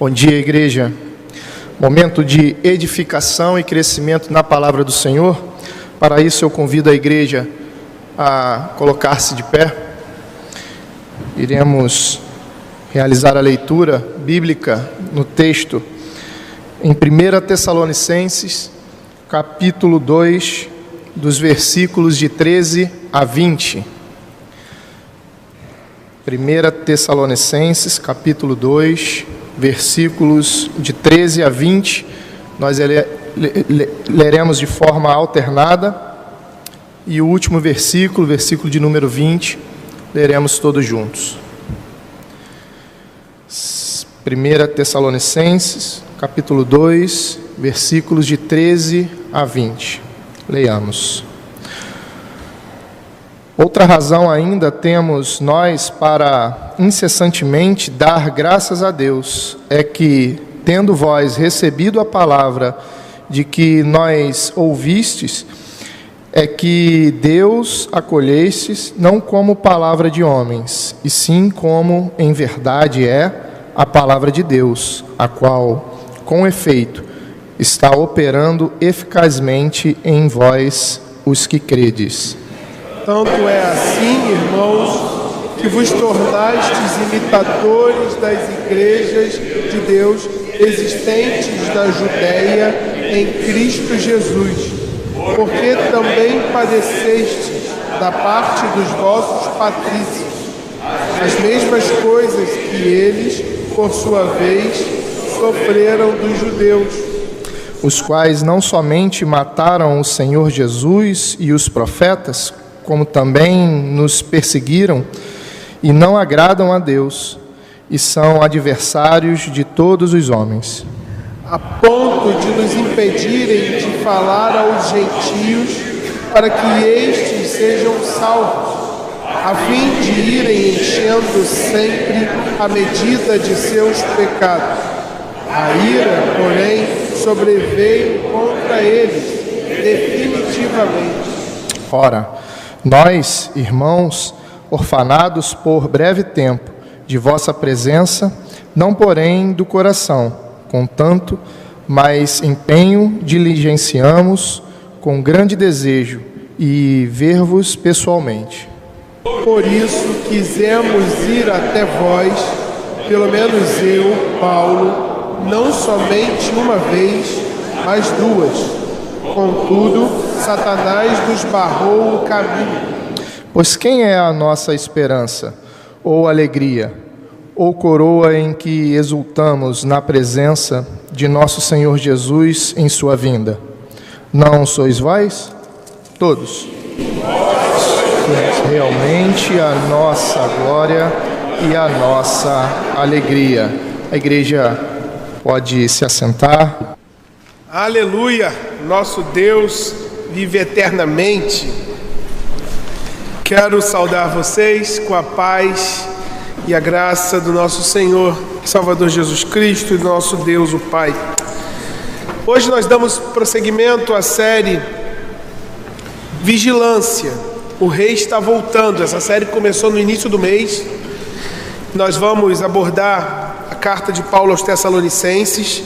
Bom dia, igreja. Momento de edificação e crescimento na palavra do Senhor. Para isso eu convido a igreja a colocar-se de pé. Iremos realizar a leitura bíblica no texto em 1 Tessalonicenses, capítulo 2, dos versículos de 13 a 20. 1 Tessalonicenses, capítulo 2, versículos de 13 a 20, nós leremos de forma alternada, e o último versículo, versículo de número 20, leremos todos juntos. 1 Tessalonicenses, capítulo 2, versículos de 13 a 20. Leiamos. Outra razão ainda temos nós para incessantemente dar graças a Deus, é que, tendo vós recebido a palavra de que nós ouvistes, é que Deus acolhestes, não como palavra de homens, e sim como em verdade é a palavra de Deus, a qual, com efeito, está operando eficazmente em vós os que credes. Tanto é assim, irmãos, que vos tornastes imitadores das igrejas de Deus existentes na Judéia em Cristo Jesus, porque também padecestes da parte dos vossos patrícios as mesmas coisas que eles, por sua vez, sofreram dos judeus, os quais não somente mataram o Senhor Jesus e os profetas, como também nos perseguiram e não agradam a Deus, e são adversários de todos os homens, a ponto de nos impedirem de falar aos gentios, para que estes sejam salvos, a fim de irem enchendo sempre a medida de seus pecados. A ira, porém, sobreveio contra eles definitivamente. Ora, nós, irmãos, orfanados por breve tempo de vossa presença, não porém do coração, contanto, mas empenho diligenciamos com grande desejo e ver-vos pessoalmente. Por isso quisemos ir até vós, pelo menos eu, Paulo, não somente uma vez, mas duas. Contudo, Satanás nos barrou o caminho. Pois quem é a nossa esperança, ou alegria, ou coroa em que exultamos na presença de nosso Senhor Jesus em sua vinda? Não sois vós? Todos. Sois realmente a nossa glória e a nossa alegria. A igreja pode se assentar. Aleluia! Nosso Deus vive eternamente. Quero saudar vocês com a paz e a graça do nosso Senhor, Salvador Jesus Cristo e do nosso Deus, o Pai. Hoje nós damos prosseguimento à série Vigilância. O Rei está voltando. Essa série começou no início do mês. Nós vamos abordar a carta de Paulo aos Tessalonicenses.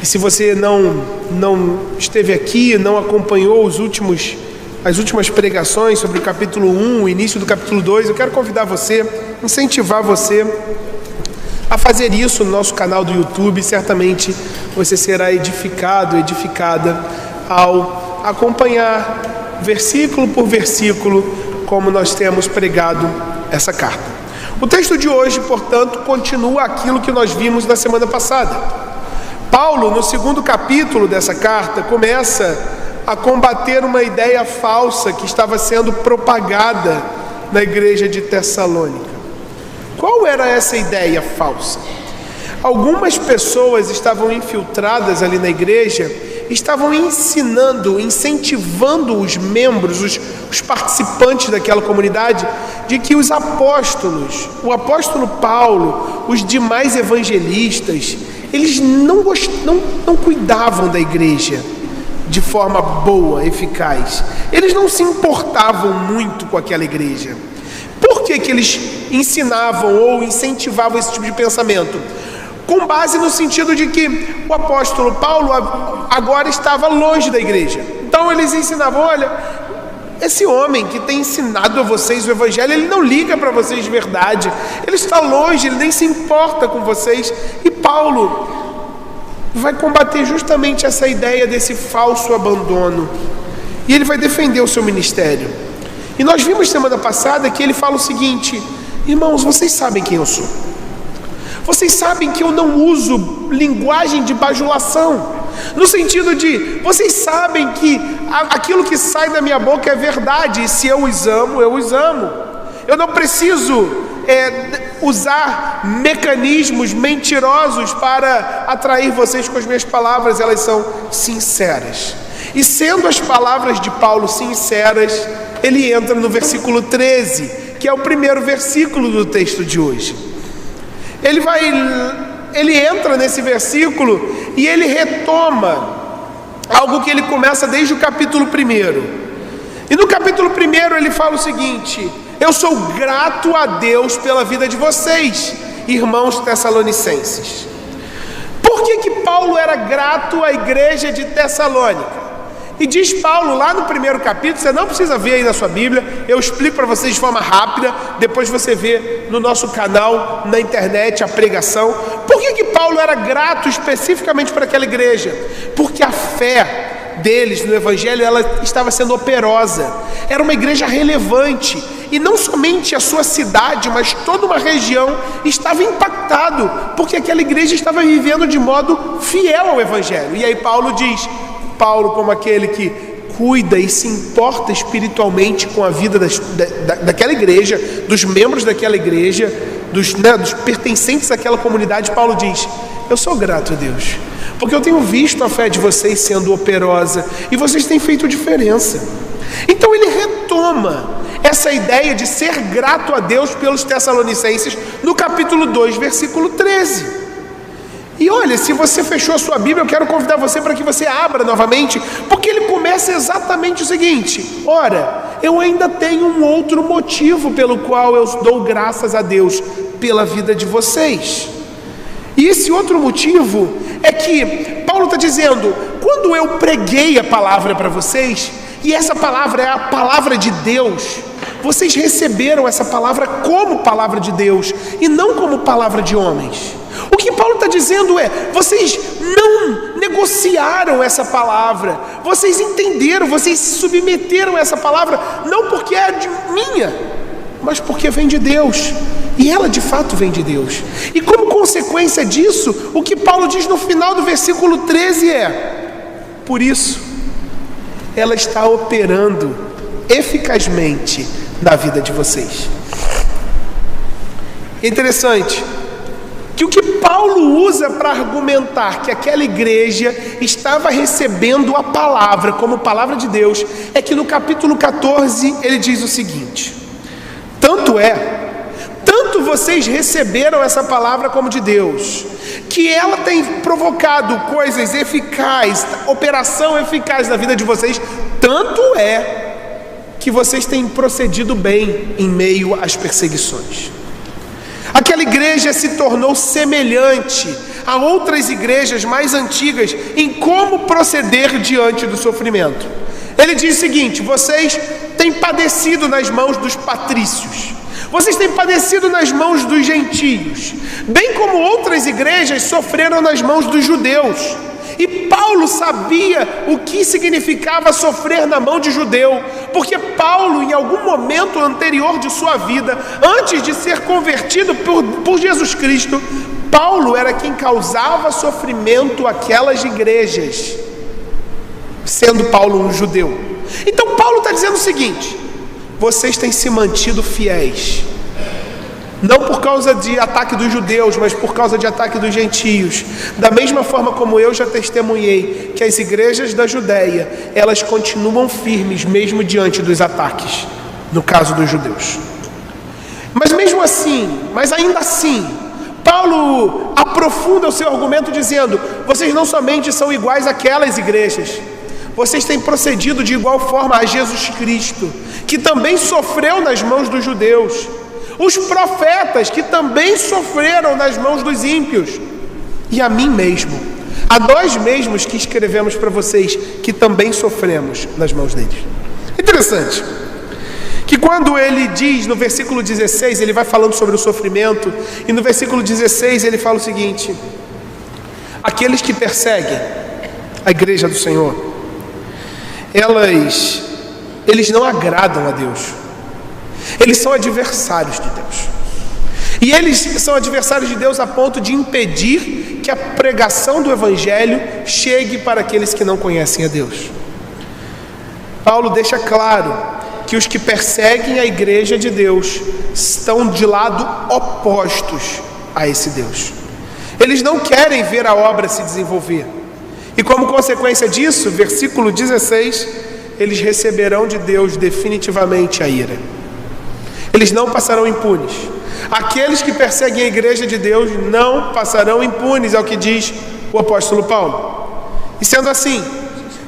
E se você não esteve aqui, não acompanhou as últimas pregações sobre o capítulo 1, o início do capítulo 2, eu quero convidar você, incentivar você a fazer isso no nosso canal do YouTube. Certamente você será edificada ao acompanhar versículo por versículo como nós temos pregado essa carta. O texto de hoje, portanto, continua aquilo que nós vimos na semana passada. Paulo, no segundo capítulo dessa carta, começa a combater uma ideia falsa que estava sendo propagada na igreja de Tessalônica. Qual era essa ideia falsa? Algumas pessoas estavam infiltradas ali na igreja, estavam ensinando, incentivando os membros, os participantes daquela comunidade, de que os apóstolos, o apóstolo Paulo, os demais evangelistas, eles não cuidavam da igreja de forma boa, eficaz. Eles não se importavam muito com aquela igreja. Por que eles ensinavam ou incentivavam esse tipo de pensamento? com base no sentido de que o apóstolo Paulo agora estava longe da igreja. Então eles ensinavam: olha, esse homem que tem ensinado a vocês o evangelho, ele não liga para vocês de verdade, ele está longe, ele nem se importa com vocês. E Paulo vai combater justamente essa ideia desse falso abandono, e ele vai defender o seu ministério. E nós vimos semana passada que ele fala o seguinte: irmãos, vocês sabem quem eu sou, vocês sabem que eu não uso linguagem de bajulação, no sentido de, vocês sabem que aquilo que sai da minha boca é verdade, e se eu os amo, eu os amo. Eu não preciso usar mecanismos mentirosos para atrair vocês com as minhas palavras, elas são sinceras. E sendo as palavras de Paulo sinceras, ele entra no versículo 13, que é o primeiro versículo do texto de hoje. Ele entra nesse versículo e ele retoma algo que ele começa desde o capítulo 1. E no capítulo 1 ele fala o seguinte: eu sou grato a Deus pela vida de vocês, irmãos tessalonicenses. Por que Paulo era grato à igreja de Tessalônica? E diz Paulo lá no primeiro capítulo, você não precisa ver aí na sua Bíblia, eu explico para vocês de forma rápida, depois você vê no nosso canal, na internet, a pregação. Por que Paulo era grato especificamente para aquela igreja? Porque a fé deles no evangelho, ela estava sendo operosa, era uma igreja relevante, e não somente a sua cidade, mas toda uma região estava impactado, porque aquela igreja estava vivendo de modo fiel ao evangelho. E aí Paulo diz, Paulo como aquele que cuida e se importa espiritualmente com a vida daquela igreja, dos membros daquela igreja, dos pertencentes àquela comunidade, Paulo diz: eu sou grato a Deus, porque eu tenho visto a fé de vocês sendo operosa, e vocês têm feito diferença. Então ele retoma essa ideia de ser grato a Deus pelos Tessalonicenses no capítulo 2, versículo 13. E olha, se você fechou a sua Bíblia, eu quero convidar você para que você abra novamente, porque ele começa exatamente o seguinte: ora, eu ainda tenho um outro motivo pelo qual eu dou graças a Deus pela vida de vocês. E esse outro motivo é que Paulo está dizendo: quando eu preguei a palavra para vocês, e essa palavra é a palavra de Deus, vocês receberam essa palavra como palavra de Deus e não como palavra de homens. O que Paulo está dizendo é: vocês não negociaram essa palavra, vocês entenderam, vocês se submeteram a essa palavra, não porque é minha, mas porque vem de Deus, e ela de fato vem de Deus. E como consequência disso, o que Paulo diz no final do versículo 13 é: por isso ela está operando eficazmente na vida de vocês. É interessante que o que Paulo usa para argumentar que aquela igreja estava recebendo a palavra como palavra de Deus é que no capítulo 14 ele diz o seguinte: tanto vocês receberam essa palavra como de Deus, que ela tem provocado coisas eficazes, operação eficaz na vida de vocês, tanto é que vocês têm procedido bem em meio às perseguições. Aquela igreja se tornou semelhante a outras igrejas mais antigas em como proceder diante do sofrimento. Ele diz o seguinte: vocês têm padecido nas mãos dos patrícios, vocês têm padecido nas mãos dos gentios, bem como outras igrejas sofreram nas mãos dos judeus. E Paulo sabia o que significava sofrer na mão de judeu, porque Paulo, em algum momento anterior de sua vida, antes de ser convertido por Jesus Cristo, Paulo era quem causava sofrimento àquelas igrejas, sendo Paulo um judeu. Então Paulo está dizendo o seguinte: vocês têm se mantido fiéis, não por causa de ataque dos judeus, mas por causa de ataque dos gentios. Da mesma forma como eu já testemunhei que as igrejas da Judéia, elas continuam firmes mesmo diante dos ataques, no caso dos judeus. Mas mesmo assim, mas ainda assim, Paulo aprofunda o seu argumento dizendo: vocês não somente são iguais àquelas igrejas, vocês têm procedido de igual forma a Jesus Cristo, que também sofreu nas mãos dos judeus, os profetas que também sofreram nas mãos dos ímpios. e a mim mesmo, a nós mesmos que escrevemos para vocês, que também sofremos nas mãos deles. Interessante que quando ele diz no versículo 16, ele vai falando sobre o sofrimento, e no versículo 16 ele fala o seguinte: aqueles que perseguem a igreja do Senhor, eles não agradam a Deus, eles são adversários de Deus, e eles são adversários de Deus a ponto de impedir que a pregação do Evangelho chegue para aqueles que não conhecem a Deus. Paulo deixa claro que os que perseguem a igreja de Deus estão de lado opostos a esse Deus. Eles não querem ver a obra se desenvolver. E como consequência disso, versículo 16, eles receberão de Deus definitivamente a ira. Eles não passarão impunes. Aqueles que perseguem a igreja de Deus não passarão impunes, é o que diz o apóstolo Paulo. E sendo assim,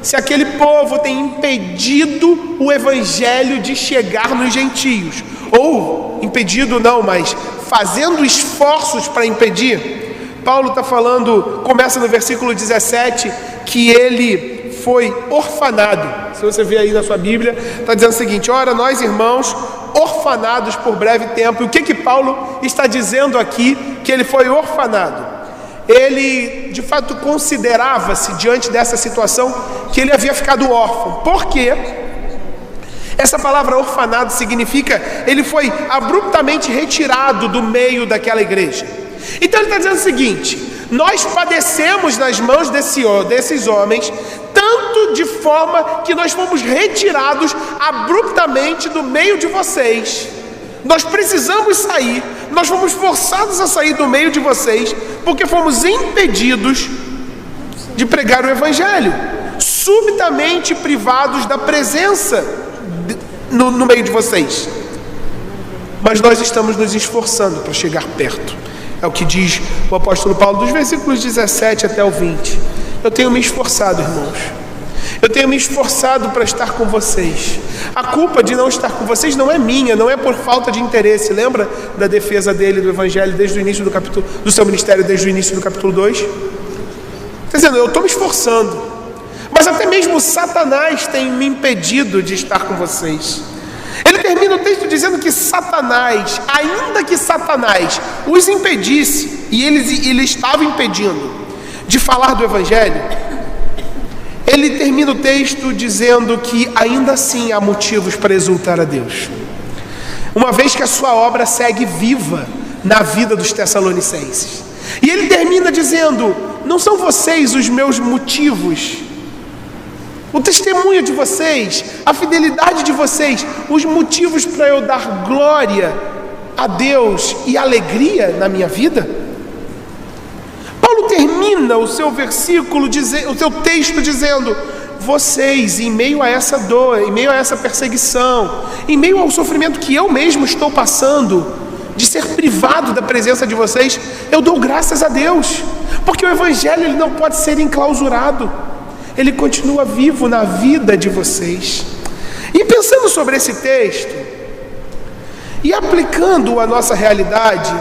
se aquele povo tem impedido o evangelho de chegar nos gentios, ou impedido não, mas fazendo esforços para impedir, Paulo está falando, começa no versículo 17, que ele foi orfanado. Se você ver aí na sua Bíblia, está dizendo o seguinte: ora, nós irmãos, orfanados por breve tempo. E o que Paulo está dizendo aqui? Que ele foi orfanado. Ele de fato considerava-se, diante dessa situação, que ele havia ficado órfão. Por quê? Essa palavra orfanado significa ele foi abruptamente retirado do meio daquela igreja. Então ele está dizendo o seguinte: nós padecemos nas mãos desses homens, tanto de forma que nós fomos retirados abruptamente do meio de vocês. Nós precisamos sair, nós fomos forçados a sair do meio de vocês, porque fomos impedidos de pregar o Evangelho, subitamente privados da presença no meio de vocês. Mas nós estamos nos esforçando para chegar perto. É o que diz o apóstolo Paulo, dos versículos 17 até o 20. Eu tenho me esforçado, irmãos. Eu tenho me esforçado para estar com vocês. A culpa de não estar com vocês não é minha, não é por falta de interesse. Lembra da defesa dele do Evangelho desde o início do capítulo, do seu ministério desde o início do capítulo 2? Está dizendo, eu estou me esforçando, mas até mesmo Satanás tem me impedido de estar com vocês. Ele termina o texto dizendo que Satanás, ainda que Satanás os impedisse, e ele estava impedindo de falar do Evangelho, ele termina o texto dizendo que ainda assim há motivos para exultar a Deus, uma vez que a sua obra segue viva na vida dos Tessalonicenses. E ele termina dizendo: não são vocês os meus motivos, o testemunho de vocês, a fidelidade de vocês, os motivos para eu dar glória a Deus e alegria na minha vida? Paulo termina o seu versículo, o seu texto dizendo: vocês, em meio a essa dor, em meio a essa perseguição, em meio ao sofrimento que eu mesmo estou passando, de ser privado da presença de vocês, eu dou graças a Deus, porque o Evangelho ele não pode ser enclausurado, ele continua vivo na vida de vocês. E pensando sobre esse texto e aplicando a nossa realidade,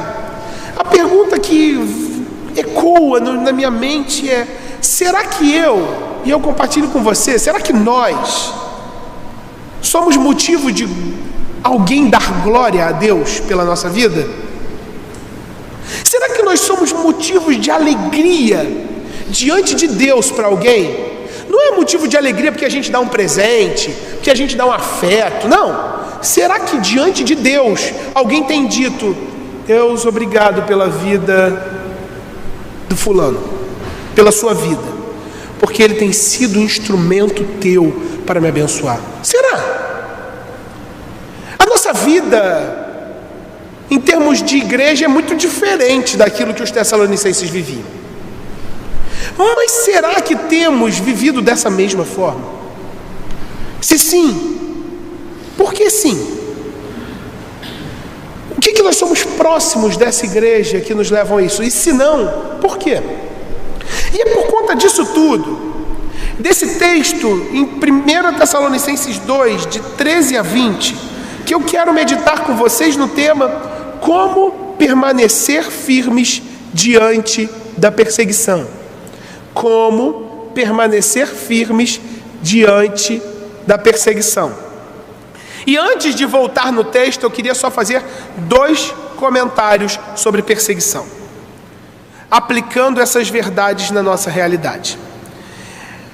a pergunta que ecoa na minha mente é: será que eu compartilho com você, será que nós somos motivo de alguém dar glória a Deus pela nossa vida? Será que nós somos motivos de alegria diante de Deus para alguém? Não é motivo de alegria porque a gente dá um presente, porque a gente dá um afeto, não. Será que diante de Deus alguém tem dito: Deus, obrigado pela vida do fulano, pela sua vida, porque ele tem sido um instrumento teu para me abençoar? Será? A nossa vida em termos de igreja é muito diferente daquilo que os Tessalonicenses viviam. Mas será que temos vivido dessa mesma forma? Se sim, por que sim? O que nós somos próximos dessa igreja que nos levam a isso? E se não, por quê? E é por conta disso tudo, desse texto em 1 Tessalonicenses 2, de 13 a 20, que eu quero meditar com vocês no tema: como permanecer firmes diante da perseguição. Como permanecer firmes diante da perseguição. E antes de voltar no texto, eu queria só fazer 2 comentários sobre perseguição, aplicando essas verdades na nossa realidade.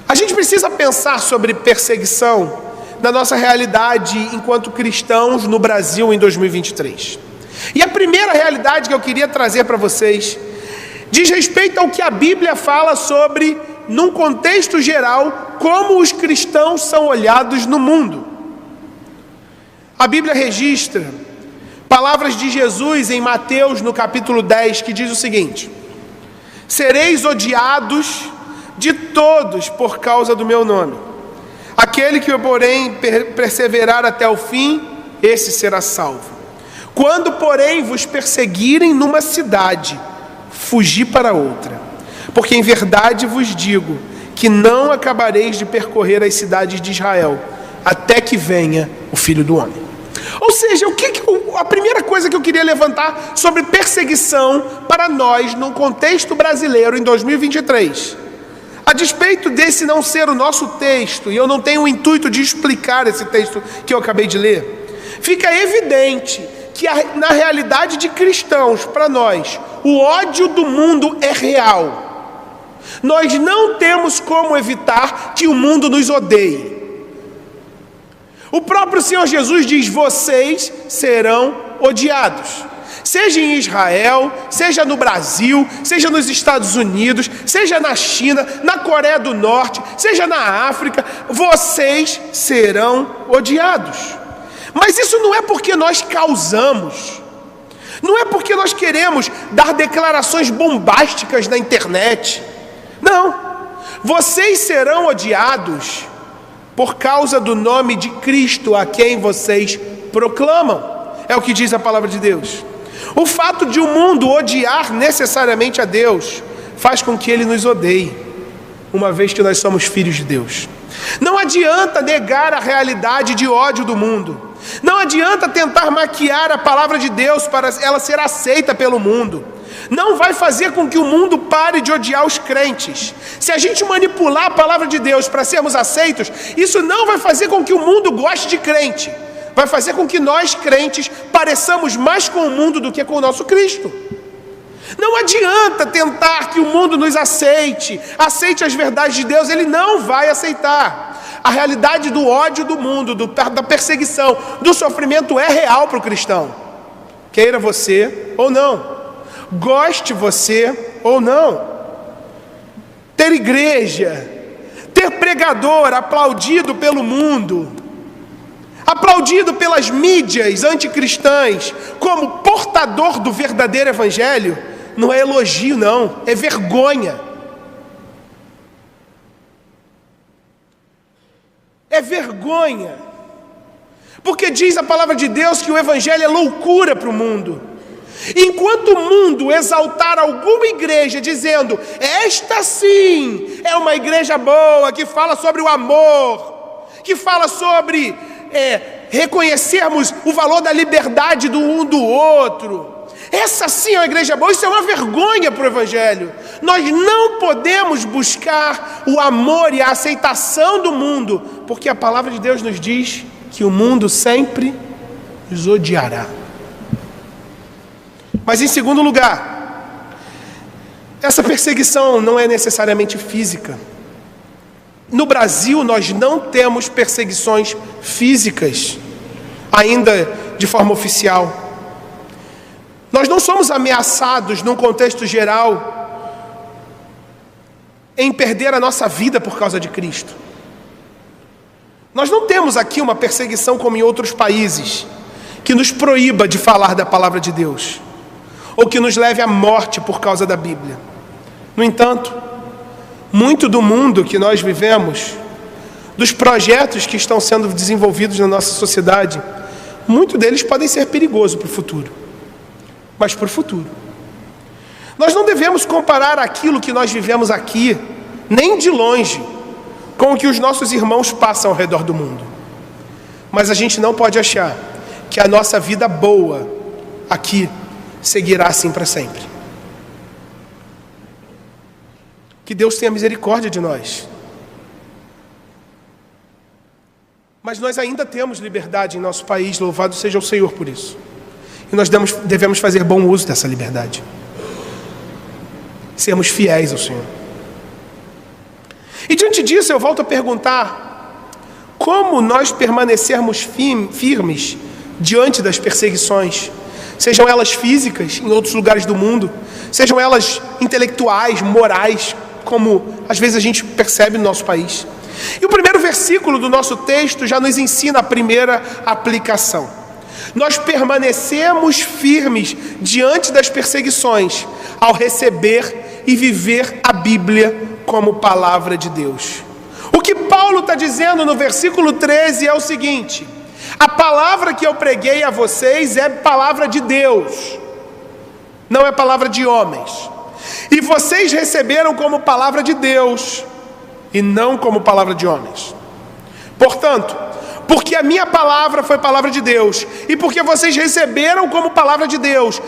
A gente precisa pensar sobre perseguição na nossa realidade enquanto cristãos no Brasil em 2023. E a primeira realidade que eu queria trazer para vocês diz respeito ao que a Bíblia fala sobre, num contexto geral, como os cristãos são olhados no mundo. A Bíblia registra palavras de Jesus em Mateus, no capítulo 10, que diz o seguinte: sereis odiados de todos por causa do meu nome. Aquele que, porém, perseverar até o fim, esse será salvo. Quando, porém, vos perseguirem numa cidade, fugi para outra. Porque em verdade vos digo que não acabareis de percorrer as cidades de Israel, até que venha o Filho do Homem. Ou seja, a primeira coisa que eu queria levantar sobre perseguição para nós, no contexto brasileiro, em 2023. A despeito desse não ser o nosso texto, e eu não tenho o intuito de explicar esse texto que eu acabei de ler, fica evidente que na realidade de cristãos, para nós, o ódio do mundo é real. Nós não temos como evitar que o mundo nos odeie. O próprio Senhor Jesus diz: vocês serão odiados. Seja em Israel, seja no Brasil, seja nos Estados Unidos, seja na China, na Coreia do Norte, seja na África, vocês serão odiados. Mas isso não é porque nós causamos, não é porque nós queremos dar declarações bombásticas na internet. Não, vocês serão odiados por causa do nome de Cristo a quem vocês proclamam. É o que diz a palavra de Deus. O fato de o mundo odiar necessariamente a Deus faz com que ele nos odeie, uma vez que nós somos filhos de Deus. Não adianta negar a realidade de ódio do mundo. Não adianta tentar maquiar a palavra de Deus para ela ser aceita pelo mundo. Não vai fazer com que o mundo pare de odiar os crentes. Se a gente manipular a palavra de Deus para sermos aceitos, isso não vai fazer com que o mundo goste de crente. Vai fazer com que nós, crentes, pareçamos mais com o mundo do que com o nosso Cristo. Não adianta tentar que o mundo nos aceite as verdades de Deus, ele não vai aceitar. A realidade do ódio do mundo, da perseguição, do sofrimento é real para o cristão. Queira você ou não. Goste você ou não. Ter igreja, ter pregador aplaudido pelo mundo, aplaudido pelas mídias anticristãs como portador do verdadeiro evangelho, não é elogio não, é vergonha. É vergonha. Porque diz a palavra de Deus que o evangelho é loucura para o mundo. Enquanto o mundo exaltar alguma igreja dizendo: esta sim é uma igreja boa, que fala sobre o amor, que fala sobre reconhecermos o valor da liberdade do um do outro, essa sim é uma igreja boa, isso é uma vergonha para o evangelho. Nós não podemos buscar o amor e a aceitação do mundo, porque a palavra de Deus nos diz que o mundo sempre nos odiará. Mas em segundo lugar, essa perseguição não é necessariamente física. No Brasil nós não temos perseguições físicas, ainda de forma oficial. Nós não somos ameaçados num contexto geral em perder a nossa vida por causa de Cristo. Nós não temos aqui uma perseguição como em outros países, que nos proíba de falar da palavra de Deus, ou que nos leve à morte por causa da Bíblia. No entanto, muito do mundo que nós vivemos, dos projetos que estão sendo desenvolvidos na nossa sociedade, muito deles podem ser perigosos para o futuro. Mas para o futuro. Nós não devemos comparar aquilo que nós vivemos aqui, nem de longe, com o que os nossos irmãos passam ao redor do mundo. Mas a gente não pode achar que a nossa vida boa aqui seguirá assim para sempre. Que Deus tenha misericórdia de nós. Mas nós ainda temos liberdade em nosso país, louvado seja o Senhor por isso. E nós devemos fazer bom uso dessa liberdade. Sermos fiéis ao Senhor. E diante disso eu volto a perguntar: como nós permanecermos firmes diante das perseguições? Sejam elas físicas em outros lugares do mundo, sejam elas intelectuais, morais, como às vezes a gente percebe no nosso país. E o primeiro versículo do nosso texto já nos ensina a primeira aplicação. Nós permanecemos firmes diante das perseguições ao receber e viver a Bíblia como palavra de Deus. O que Paulo está dizendo no versículo 13 é o seguinte: a palavra que eu preguei a vocês é palavra de Deus, não é palavra de homens. E vocês receberam como palavra de Deus e não como palavra de homens. Portanto, porque a minha palavra foi palavra de Deus e porque vocês receberam como palavra de Deus,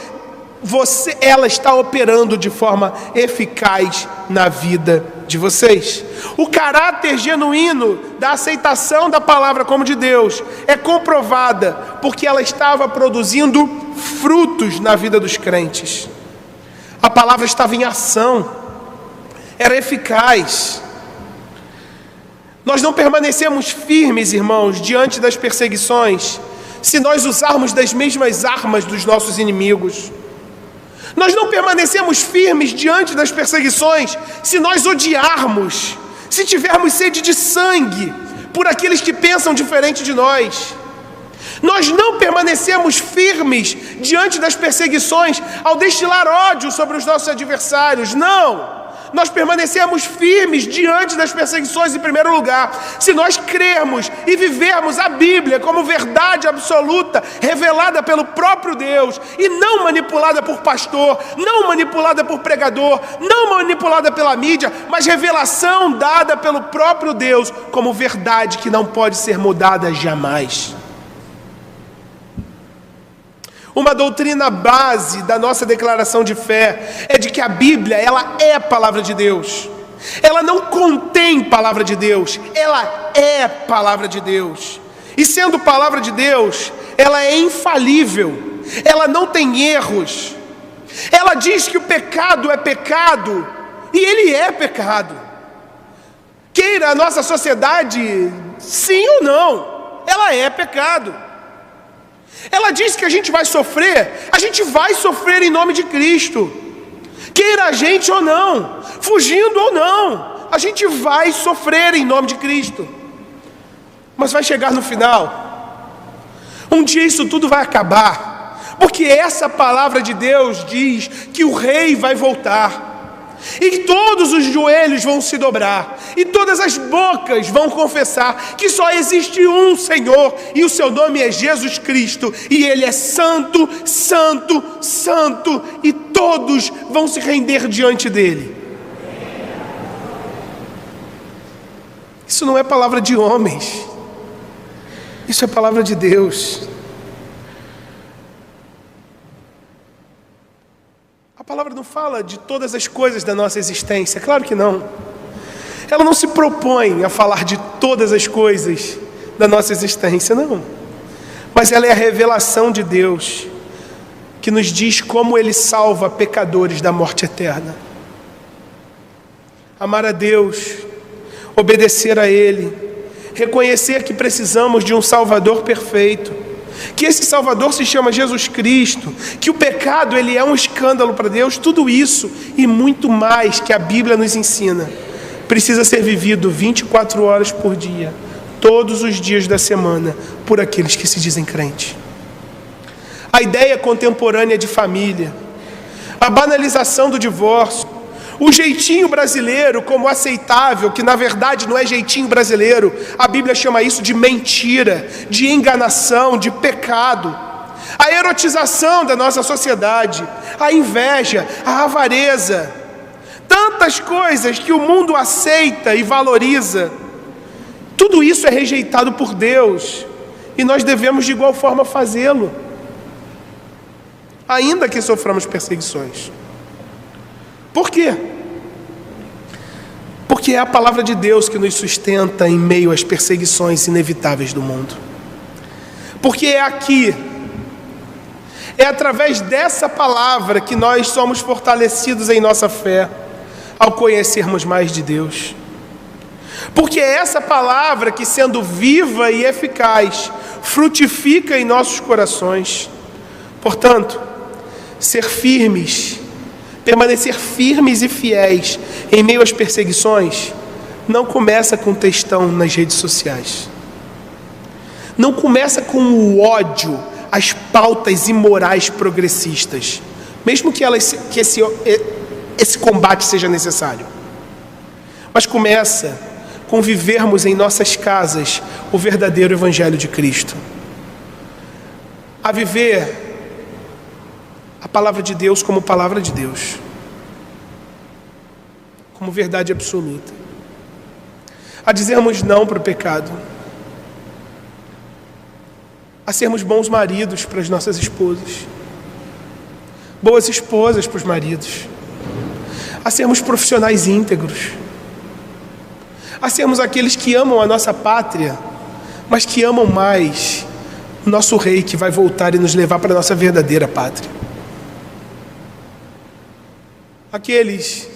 ela está operando de forma eficaz na vida de vocês. O caráter genuíno da aceitação da palavra como de Deus é comprovada porque ela estava produzindo frutos na vida dos crentes. A palavra estava em ação, era eficaz. Nós não permanecemos firmes, irmãos, diante das perseguições, se nós usarmos das mesmas armas dos nossos inimigos. Nós não permanecemos firmes diante das perseguições se nós odiarmos, se tivermos sede de sangue por aqueles que pensam diferente de nós. Nós não permanecemos firmes diante das perseguições ao destilar ódio sobre os nossos adversários. Não! Nós permanecemos firmes diante das perseguições em primeiro lugar se nós crermos e vivermos a Bíblia como verdade absoluta, revelada pelo próprio Deus e não manipulada por pastor, não manipulada por pregador, não manipulada pela mídia, mas revelação dada pelo próprio Deus como verdade que não pode ser mudada jamais. Uma doutrina base da nossa declaração de fé é de que a Bíblia, ela é a palavra de Deus. Ela não contém palavra de Deus, ela é palavra de Deus. E sendo palavra de Deus, ela é infalível, ela não tem erros. Ela diz que o pecado é pecado, e ele é pecado. Queira a nossa sociedade, sim ou não, ela é pecado. Ela diz que a gente vai sofrer em nome de Cristo. Queira a gente ou não, fugindo ou não, a gente vai sofrer em nome de Cristo. Mas vai chegar no final. Um dia isso tudo vai acabar, porque essa palavra de Deus diz que o rei vai voltar. E todos os joelhos vão se dobrar, e todas as bocas vão confessar que só existe um Senhor, e o seu nome é Jesus Cristo, e Ele é santo, santo, santo, e todos vão se render diante dEle. Isso não é palavra de homens, isso é palavra de Deus. A palavra não fala de todas as coisas da nossa existência, claro que não. Ela não se propõe a falar de todas as coisas da nossa existência, não. Mas ela é a revelação de Deus, que nos diz como Ele salva pecadores da morte eterna. Amar a Deus, obedecer a Ele, reconhecer que precisamos de um Salvador perfeito, que esse Salvador se chama Jesus Cristo, que o pecado ele é um escândalo para Deus, tudo isso e muito mais que a Bíblia nos ensina, precisa ser vivido 24 horas por dia, todos os dias da semana, por aqueles que se dizem crentes. A ideia contemporânea de família, a banalização do divórcio, o jeitinho brasileiro como aceitável, que na verdade não é jeitinho brasileiro, a Bíblia chama isso de mentira, de enganação, de pecado. A erotização da nossa sociedade, a inveja, a avareza, tantas coisas que o mundo aceita e valoriza, tudo isso é rejeitado por Deus, e nós devemos de igual forma fazê-lo, ainda que soframos perseguições. Por quê? Porque é a palavra de Deus que nos sustenta em meio às perseguições inevitáveis do mundo. Porque é aqui, é através dessa palavra que nós somos fortalecidos em nossa fé ao conhecermos mais de Deus. Porque é essa palavra que, sendo viva e eficaz, frutifica em nossos corações. Portanto, ser firmes, permanecer firmes e fiéis em meio às perseguições, não começa com textão nas redes sociais. Não começa com o ódio às pautas imorais progressistas, mesmo que esse combate seja necessário. Mas começa com vivermos em nossas casas o verdadeiro Evangelho de Cristo. A viver a palavra de Deus como palavra de Deus, como verdade absoluta. A dizermos não para o pecado. A sermos bons maridos para as nossas esposas. Boas esposas para os maridos. A sermos profissionais íntegros. A sermos aqueles que amam a nossa pátria, mas que amam mais o nosso rei que vai voltar e nos levar para a nossa verdadeira pátria. Aqueles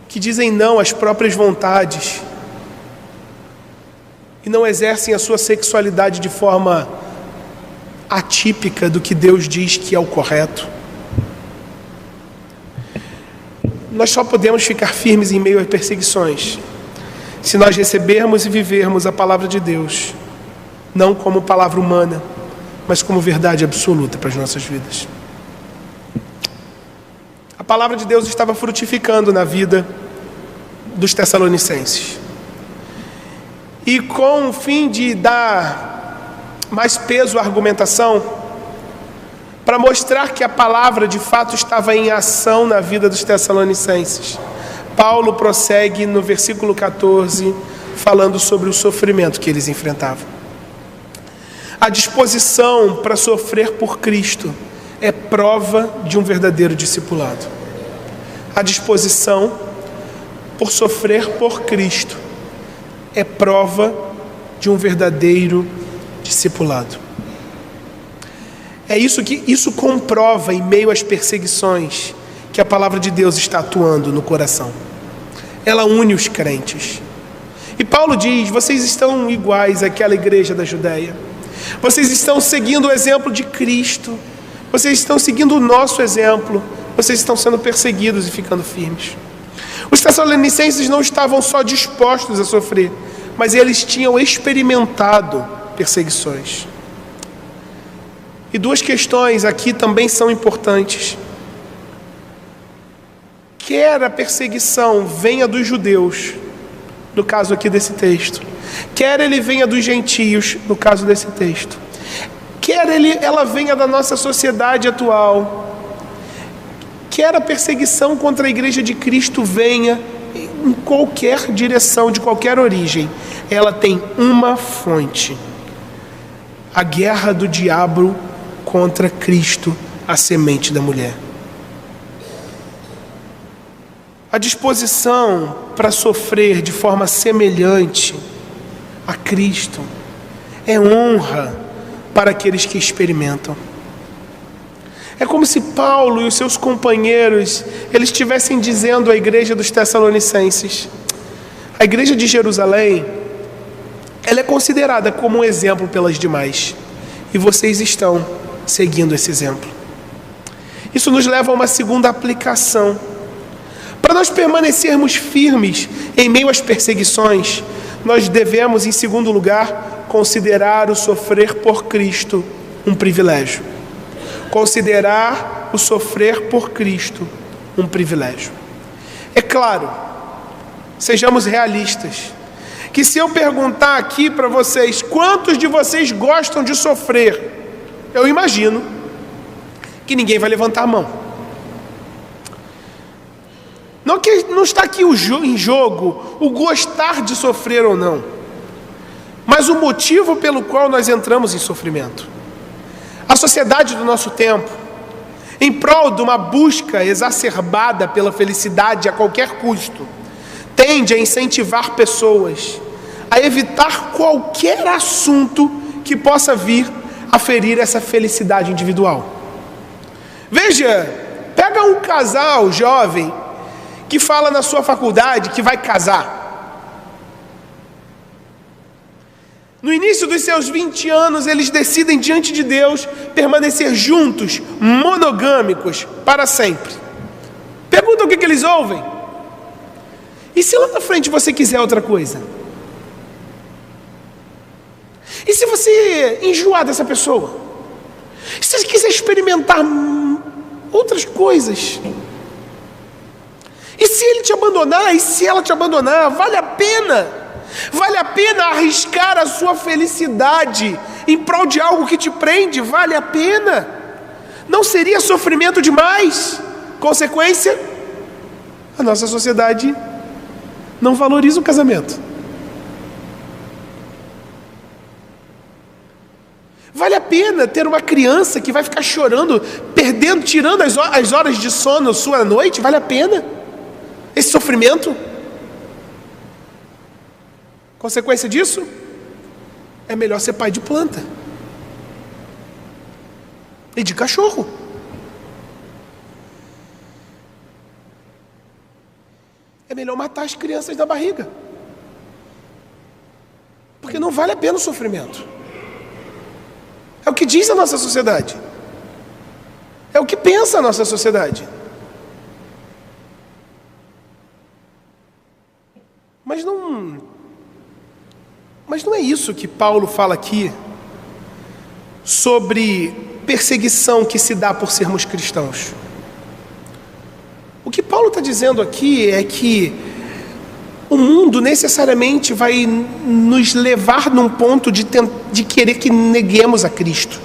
que dizem não às próprias vontades e não exercem a sua sexualidade de forma atípica do que Deus diz que é o correto. Nós só podemos ficar firmes em meio a perseguições se nós recebermos e vivermos a palavra de Deus, não como palavra humana, mas como verdade absoluta para as nossas vidas. A palavra de Deus estava frutificando na vida dos Tessalonicenses. E com o fim de dar mais peso à argumentação, para mostrar que a palavra de fato estava em ação na vida dos Tessalonicenses, Paulo prossegue no versículo 14, falando sobre o sofrimento que eles enfrentavam. A disposição para sofrer por Cristo é prova de um verdadeiro discipulado. A disposição por sofrer por Cristo é prova de um verdadeiro discipulado. É isso comprova em meio às perseguições que a palavra de Deus está atuando no coração. Ela une os crentes. E Paulo diz: vocês estão iguais àquela igreja da Judéia. Vocês estão seguindo o exemplo de Cristo. Vocês estão seguindo o nosso exemplo. Vocês estão sendo perseguidos e ficando firmes. Os Tessalonicenses não estavam só dispostos a sofrer, mas eles tinham experimentado perseguições. E duas questões aqui também são importantes. Quer a perseguição venha dos judeus, no caso aqui desse texto, quer ele venha dos gentios, no caso desse texto, quer ela venha da nossa sociedade atual, quer a perseguição contra a igreja de Cristo venha em qualquer direção, de qualquer origem, ela tem uma fonte: a guerra do diabo contra Cristo, a semente da mulher. A disposição para sofrer de forma semelhante a Cristo é honra para aqueles que experimentam. É como se Paulo e os seus companheiros, eles estivessem dizendo à igreja dos Tessalonicenses: a igreja de Jerusalém, ela é considerada como um exemplo pelas demais, e vocês estão seguindo esse exemplo. Isso nos leva a uma segunda aplicação. Para nós permanecermos firmes em meio às perseguições, nós devemos, em segundo lugar, considerar o sofrer por Cristo um privilégio. Considerar o sofrer por Cristo um privilégio. É claro, sejamos realistas, que se eu perguntar aqui para vocês, quantos de vocês gostam de sofrer, eu imagino que ninguém vai levantar a mão. Não está aqui em jogo o gostar de sofrer ou não, mas o motivo pelo qual nós entramos em sofrimento. A sociedade do nosso tempo, em prol de uma busca exacerbada pela felicidade a qualquer custo, tende a incentivar pessoas a evitar qualquer assunto que possa vir a ferir essa felicidade individual. Veja, pega um casal jovem que fala na sua faculdade que vai casar. No início dos seus 20 anos, eles decidem diante de Deus permanecer juntos, monogâmicos, para sempre. Pergunta o que eles ouvem. E se lá na frente você quiser outra coisa? E se você enjoar dessa pessoa? E se você quiser experimentar outras coisas? E se ele te abandonar? E se ela te abandonar? Vale a pena? Vale a pena arriscar a sua felicidade em prol de algo que te prende? Vale a pena? Não seria sofrimento demais? Consequência? A nossa sociedade não valoriza o casamento. Vale a pena ter uma criança que vai ficar chorando, perdendo, tirando as horas de sono sua à noite? Vale a pena esse sofrimento? Consequência disso? É melhor ser pai de planta e de cachorro. É melhor matar as crianças da barriga, porque não vale a pena o sofrimento. É o que diz a nossa sociedade, é o que pensa a nossa sociedade. Mas não é isso que Paulo fala aqui sobre perseguição que se dá por sermos cristãos. O que Paulo está dizendo aqui é que o mundo necessariamente vai nos levar num ponto de querer que neguemos a Cristo.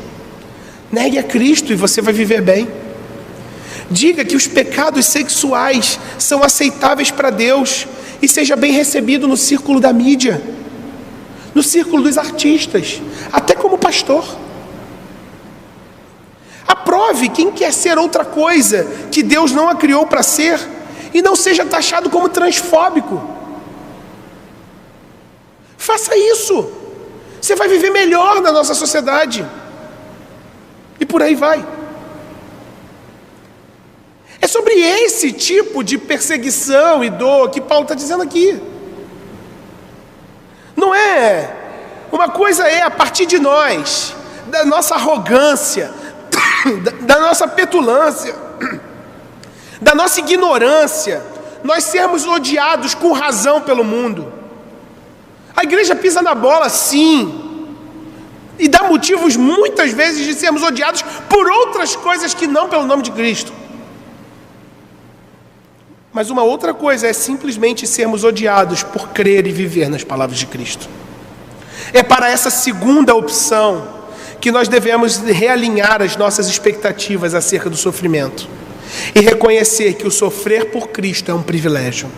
Negue a Cristo e você vai viver bem. Diga que os pecados sexuais são aceitáveis para Deus e seja bem recebido no círculo da mídia, no círculo dos artistas, até como pastor. Aprove quem quer ser outra coisa que Deus não a criou para ser e não seja taxado como transfóbico. Faça isso. Você vai viver melhor na nossa sociedade. E por aí vai. É sobre esse tipo de perseguição e dor que Paulo está dizendo aqui. Não é uma coisa a partir de nós, da nossa arrogância, da nossa petulância, da nossa ignorância, nós sermos odiados com razão pelo mundo. A igreja pisa na bola, sim, e dá motivos muitas vezes de sermos odiados por outras coisas que não pelo nome de Cristo. Mas uma outra coisa é simplesmente sermos odiados por crer e viver nas palavras de Cristo. É para essa segunda opção que nós devemos realinhar as nossas expectativas acerca do sofrimento e reconhecer que o sofrer por Cristo é um privilégio.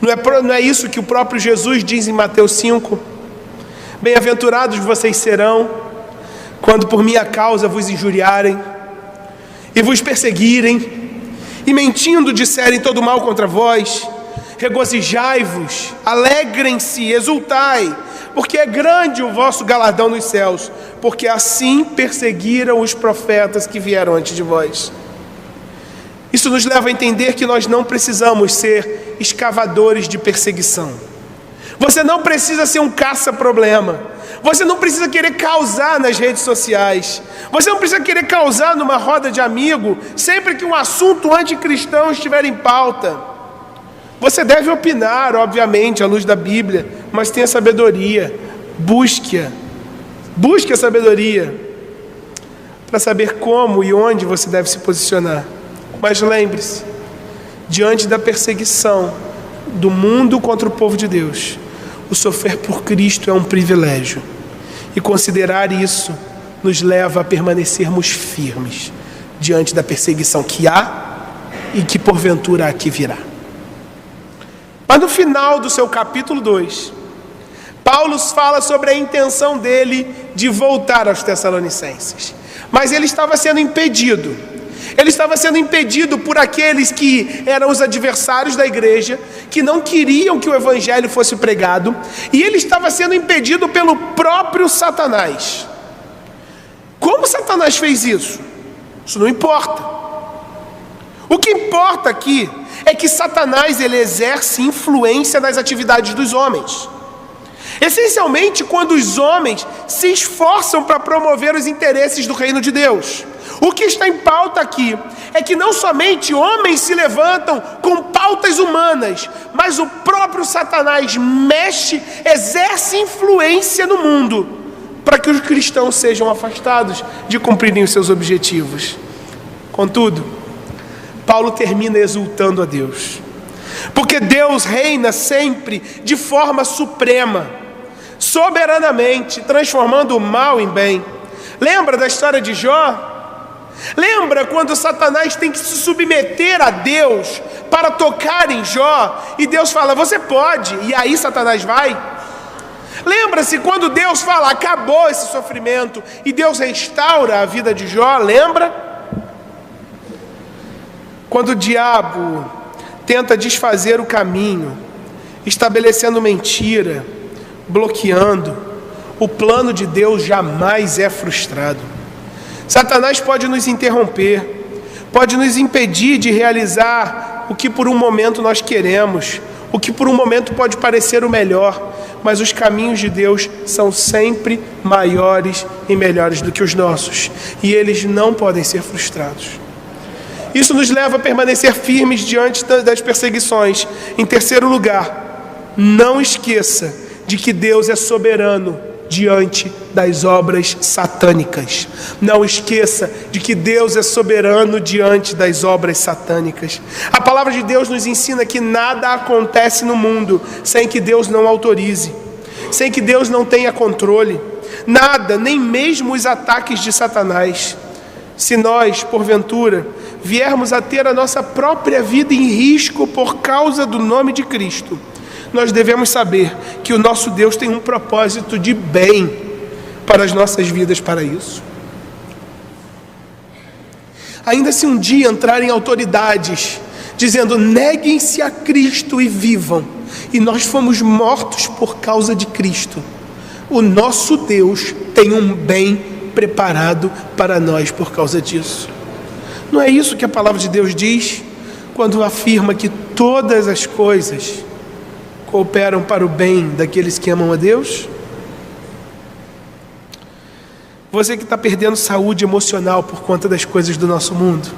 Não é isso que o próprio Jesus diz em Mateus 5? Bem-aventurados vocês serão quando por minha causa vos injuriarem e vos perseguirem e mentindo disserem todo mal contra vós. Regozijai-vos, alegrem-se, exultai, porque é grande o vosso galardão nos céus, porque assim perseguiram os profetas que vieram antes de vós. Isso nos leva a entender que nós não precisamos ser escavadores de perseguição. Você não precisa ser um caça-problema. Você não precisa querer causar nas redes sociais. Você não precisa querer causar numa roda de amigo sempre que um assunto anticristão estiver em pauta. Você deve opinar, obviamente, à luz da Bíblia, mas tenha sabedoria. Busque a sabedoria para saber como e onde você deve se posicionar. Mas lembre-se, diante da perseguição do mundo contra o povo de Deus, o sofrer por Cristo é um privilégio. E considerar isso nos leva a permanecermos firmes diante da perseguição que há e que porventura aqui virá. Mas no final do seu capítulo 2, Paulo fala sobre a intenção dele de voltar aos Tessalonicenses. Mas ele estava sendo impedido. Ele estava sendo impedido por aqueles que eram os adversários da igreja, que não queriam que o evangelho fosse pregado, e ele estava sendo impedido pelo próprio Satanás. Como Satanás fez isso? Isso não importa. O que importa aqui é que Satanás ele exerce influência nas atividades dos homens. Essencialmente, quando os homens se esforçam para promover os interesses do reino de Deus. O que está em pauta aqui é que não somente homens se levantam com pautas humanas, mas o próprio Satanás mexe, exerce influência no mundo para que os cristãos sejam afastados de cumprirem os seus objetivos. Contudo, Paulo termina exultando a Deus, porque Deus reina sempre de forma suprema, soberanamente, transformando o mal em bem. Lembra da história de Jó? Lembra quando Satanás tem que se submeter a Deus para tocar em Jó, e Deus fala, você pode, e aí Satanás vai? Lembra-se quando Deus fala, acabou esse sofrimento, e Deus restaura a vida de Jó, lembra? Quando o diabo tenta desfazer o caminho, estabelecendo mentira, bloqueando, o plano de Deus jamais é frustrado. Satanás pode nos interromper, pode nos impedir de realizar o que por um momento nós queremos, o que por um momento pode parecer o melhor, mas os caminhos de Deus são sempre maiores e melhores do que os nossos, e eles não podem ser frustrados. Isso nos leva a permanecer firmes diante das perseguições. Em terceiro lugar, não esqueça de que Deus é soberano diante das obras satânicas. Não esqueça de que Deus é soberano diante das obras satânicas. A palavra de Deus nos ensina que nada acontece no mundo sem que Deus não autorize, sem que Deus não tenha controle. Nada, nem mesmo os ataques de Satanás. Se nós, porventura, viermos a ter a nossa própria vida em risco por causa do nome de Cristo, nós devemos saber que o nosso Deus tem um propósito de bem para as nossas vidas para isso. Ainda se um dia entrarem autoridades dizendo, neguem-se a Cristo e vivam, e nós fomos mortos por causa de Cristo, o nosso Deus tem um bem preparado para nós por causa disso. Não é isso que a palavra de Deus diz quando afirma que todas as coisas cooperam para o bem daqueles que amam a Deus? Você que está perdendo saúde emocional por conta das coisas do nosso mundo,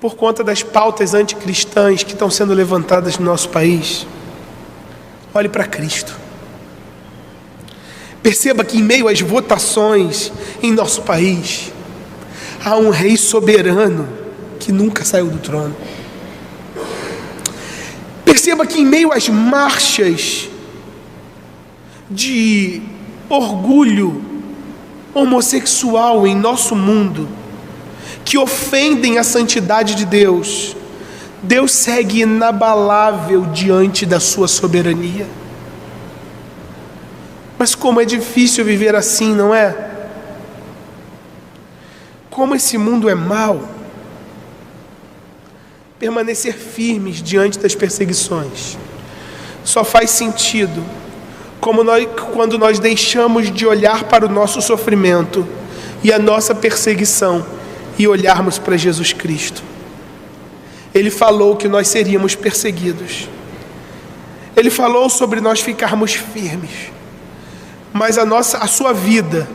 por conta das pautas anticristãs que estão sendo levantadas no nosso país, olhe para Cristo. Perceba que em meio às votações em nosso país, há um rei soberano que nunca saiu do trono. Perceba que em meio às marchas de orgulho homossexual em nosso mundo, que ofendem a santidade de Deus, Deus segue inabalável diante da sua soberania. Mas como é difícil viver assim, não é? Como esse mundo é mau. Permanecer firmes diante das perseguições só faz sentido quando nós deixamos de olhar para o nosso sofrimento e a nossa perseguição e olharmos para Jesus Cristo. Ele falou que nós seríamos perseguidos. Ele falou sobre nós ficarmos firmes. Mas a sua vida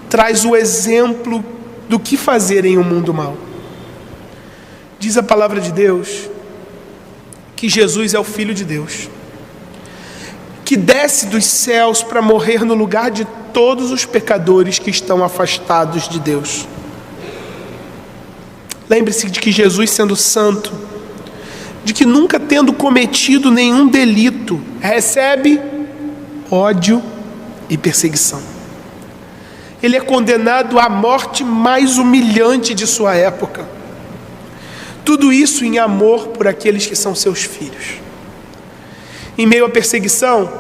traz o exemplo do que fazer em um mundo mau. Diz a palavra de Deus que Jesus é o Filho de Deus, que desce dos céus para morrer no lugar de todos os pecadores que estão afastados de Deus. Lembre-se de que Jesus, sendo santo, de que nunca tendo cometido nenhum delito, recebe ódio e perseguição. Ele é condenado à morte mais humilhante de sua época. Tudo isso em amor por aqueles que são seus filhos. Em meio à perseguição,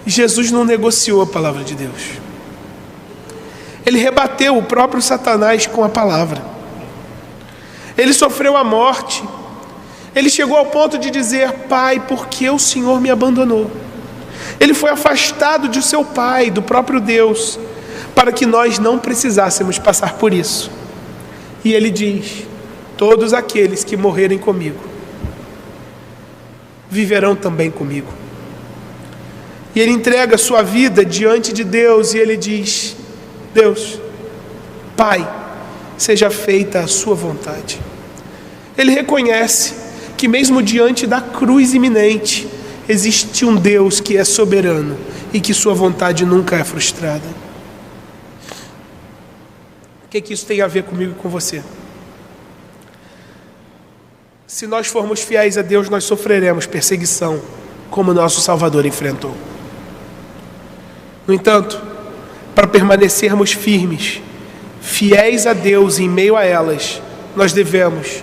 Jesus não negociou a palavra de Deus. Ele rebateu o próprio Satanás com a palavra. Ele sofreu a morte. Ele chegou ao ponto de dizer: Pai, por que o Senhor me abandonou? Ele foi afastado de seu Pai, do próprio Deus, para que nós não precisássemos passar por isso. E ele diz: todos aqueles que morrerem comigo viverão também comigo. E ele entrega a sua vida diante de Deus e ele diz: Deus, Pai, seja feita a sua vontade. Ele reconhece que mesmo diante da cruz iminente, existe um Deus que é soberano e que sua vontade nunca é frustrada. O que isso tem a ver comigo e com você? Se nós formos fiéis a Deus, nós sofreremos perseguição, como nosso Salvador enfrentou. No entanto, para permanecermos firmes, fiéis a Deus em meio a elas, nós devemos,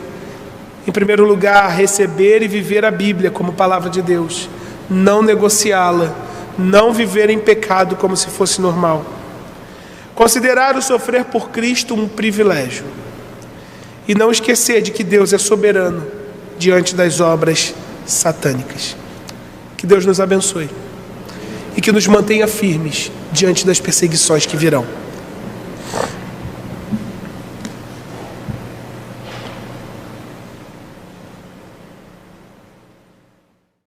em primeiro lugar, receber e viver a Bíblia como palavra de Deus, não negociá-la, não viver em pecado como se fosse normal. Considerar o sofrer por Cristo um privilégio. E não esquecer de que Deus é soberano diante das obras satânicas. Que Deus nos abençoe e que nos mantenha firmes diante das perseguições que virão.